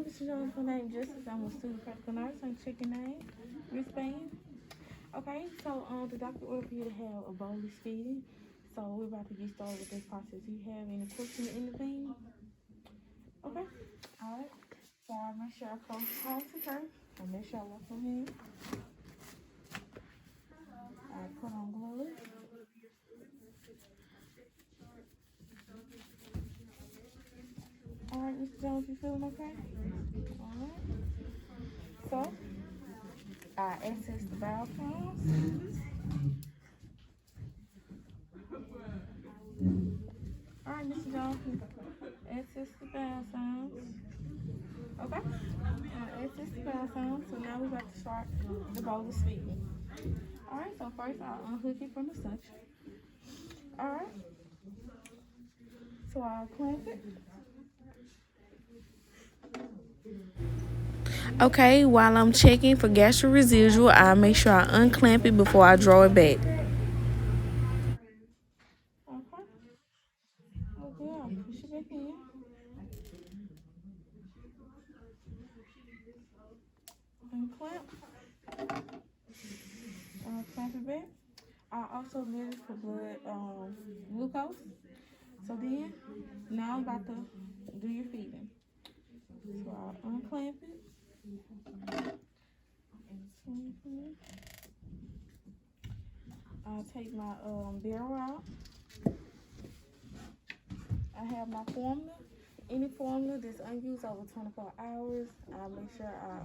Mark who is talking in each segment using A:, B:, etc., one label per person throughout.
A: Mr. Jones. My name is Justice. I'm a student practical nurse. I'm checking name, wristband. Okay, so the doctor ordered for you to have a bolus feeding. So we're about to get started with this process. Do you have any questions or anything? Okay. All right. So I'll make sure I close the policy first. I'll make sure I wash my hands. I put on gloves. All right, Mr. Jones, you feeling okay? All right. So I access the bowel sounds. All right, Mr. Jones, access the bowel sounds. Okay. Access the bowel sounds. So now we're about to start the bolus feeding. All right. So first I'll unhook it from the suction. All right. So I'll clamp it. Okay, while I'm checking for gastroresidual, I make sure I unclamp it before I draw it back. Okay. Okay, I'll push it back in. Unclamp. Clamp it back. I also measure for blood glucose. So then, now I'm about to do your feeding. So I'll unclamp it. I'll take my barrel out. I have my formula. Any formula that's unused over 24 hours, I'll make sure I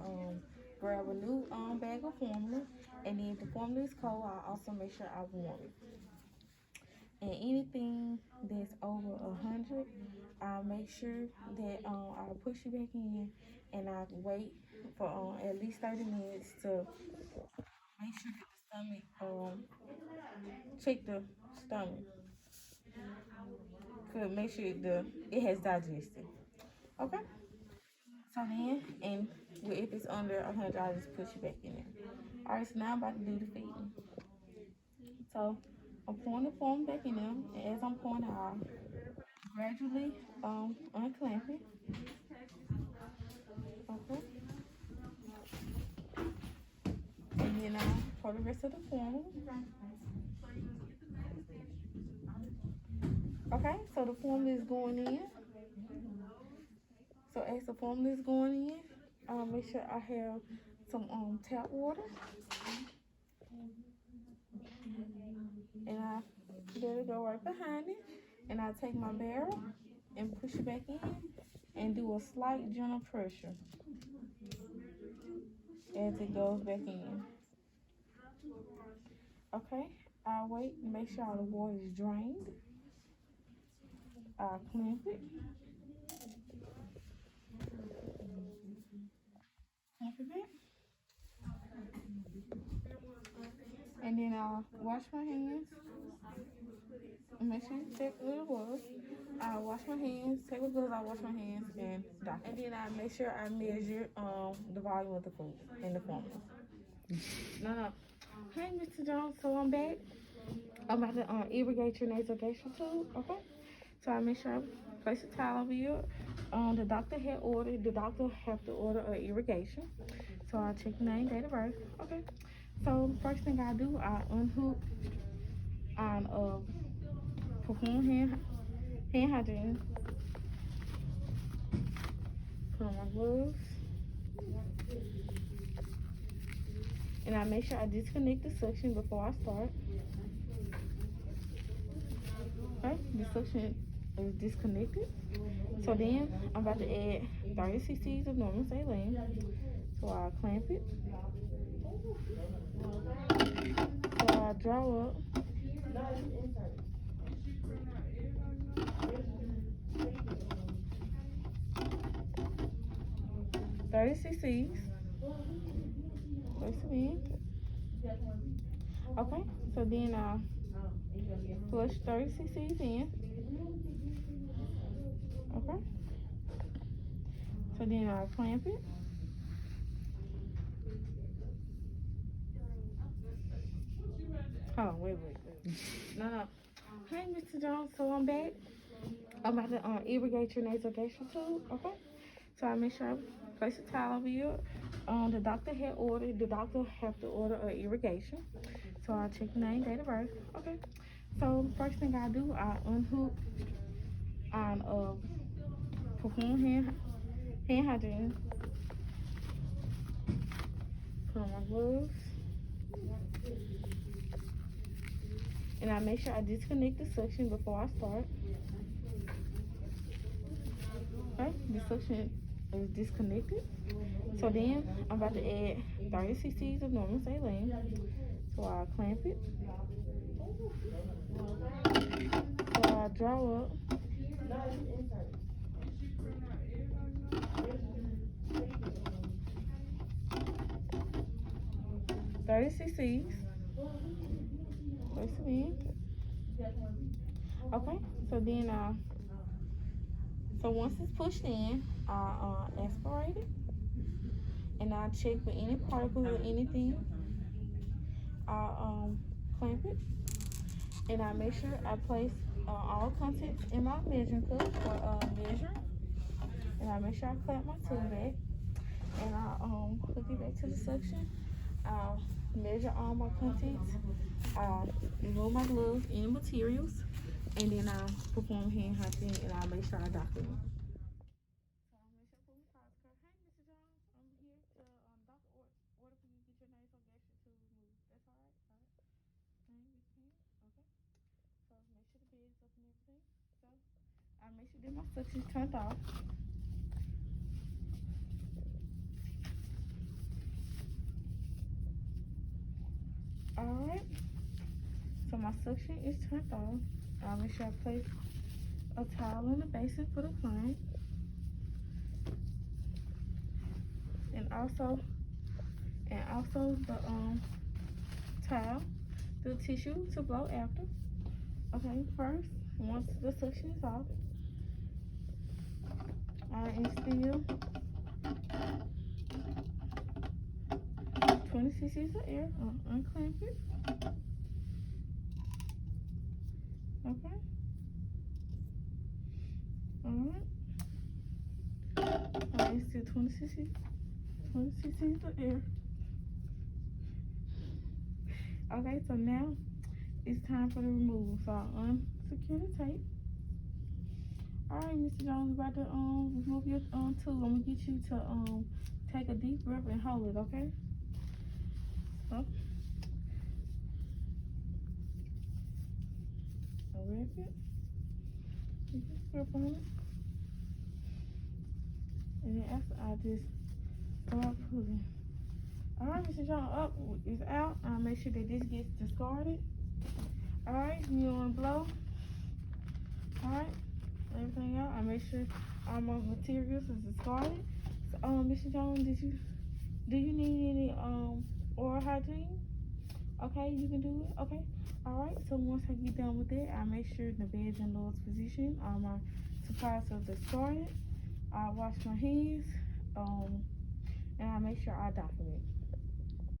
A: grab a new bag of formula. And then if the formula is cold, I'll also make sure I warm it. And anything that's over 100, I'll make sure that I'll push it back in, and I'll wait for at least 30 minutes to make sure that the stomach, check the stomach, to make sure it has digested. Okay? So then, and if it's under 100, I'll just push it back in there. Alright, so now I'm about to do the feeding. So I'm pouring the foam back in there, and as I'm pouring, I'll gradually unclamp it. Okay. And then I'll pour the rest of the formula. Okay, so the formula is going in. So as the formula is going in, I'll make sure I have some tap water. And I let it go right behind it. And I take my barrel and push it back in and do a slight gentle pressure as it goes back in. Okay, I'll wait and make sure all the water is drained. I'll clamp it. Clamp it back. And then I'll wash my hands. And make sure you check what it was. I'll wash my hands, take the gloves, I'll wash my hands, and dock. And then I make sure I measure the volume of the food and the formula. No. Hey, Mr. Jones, so I'm back. I'm about to irrigate your nasogastric tube, okay? So I make sure I place a towel over you. The doctor have to order an irrigation. So I'll check name, date of birth. Okay. So first thing I do, I unhook and perform hand hygiene. Put on my gloves. And I make sure I disconnect the suction before I start. Okay, the suction is disconnected. So then I'm about to add 30 cc's of normal saline. So I'll clamp it. So I'll draw up. $30 cc's. Place it in. Okay, so then I'll flush 30 cc's in. Okay. So then I'll clamp it. Oh, wait. No. Hey, Mr. Jones, so I'm back. I'm about to irrigate your nasogastric tube, okay? So I make sure I place a towel over you. The doctor had ordered. The doctor have to order an irrigation. So I check name, date of birth. Okay. So the first thing I do, I unhook on perform hand hygiene. Put on my gloves. And I make sure I disconnect the suction before I start. Okay, the suction is disconnected. So then I'm about to add 30 cc's of normal saline. So I clamp it. So I draw up. 30 cc's. Place it in. Okay, so then so once it's pushed in, I aspirate it, and I check for any particles or anything. I clamp it, and I make sure I place all contents in my measuring cup for measuring, and I make sure I clamp my tube back, and I hook it back to the suction. I measure all my contents. I remove my gloves, any materials, and then I perform hand hygiene, and I make sure I document. So I'm Michelle from Costco. Hey, Mr. Jones, I'm here to doctor order for you to get your nasogastric tube removed. That's all right? All right. Name, yes, okay. So make sure the bed is up and everything. So I make sure that my suction's turned off. All right. So my suction is turned off. I'll make sure I place a towel in the basin for the client. And also the towel, the tissue to blow after. Okay, first, once the suction is off, I instill 20 cc's of air, unclamp it. Okay. Alright. I instill 20 cc's of air. Okay, so now it's time for the removal. So I'll unsecure the tape. Alright, Mr. Jones, about to remove your tube. I'm gonna get you to take a deep breath and hold it, okay? So I'll wrap it. You just grip on it. And then after I just start pulling. Alright, Mr. Jones, up is out. I'll make sure that this gets discarded. Alright, you want to blow? Alright, everything out. I make sure all my materials is discarded. So, Mr. Jones, do you need any oral hygiene? Okay, you can do it. Okay. Alright, so once I get done with that, I make sure the bed's in lowest position. All my supplies are discarded. I wash my hands, and I make sure I document.